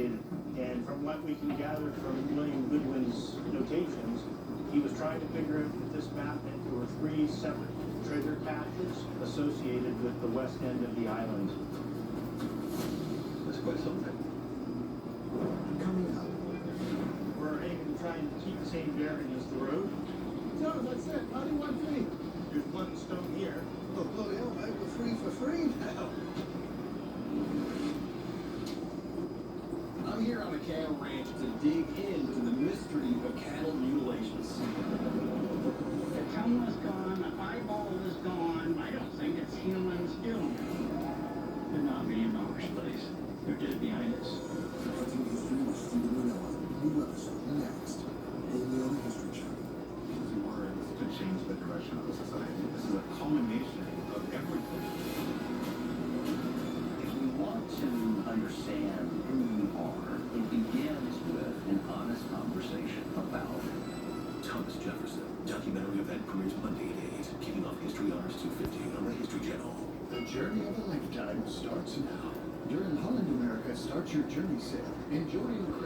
located. And from what we can gather from William Goodwin's notations, he was trying to figure out with this map that there were 3 separate treasure caches associated with the west end of the island. That's quite something. Coming up. We're aiming to try and keep the same bearing as the road. No, that's it. Only one thing. There's one stone here. Oh, bloody hell, mate. We're free for free now. I'm here on a cattle ranch to dig into the mystery of cattle mutilations. The tongue was gone, the eyeball was gone. I don't think it's humans doing it. They're not being outer space. They're dead behind us. Cutting history with Stephen Manella. New episode next. Only on the History Channel. Using words to change the direction of a society. This is a culmination of everything. If we want to understand who you are, it begins with an honest conversation about Thomas Jefferson. Documentary event premieres Monday at 8. Kicking off History Honors 250 on the History Channel. The journey of a lifetime starts now. During Holland America Start Your Journey sale, enjoy incredible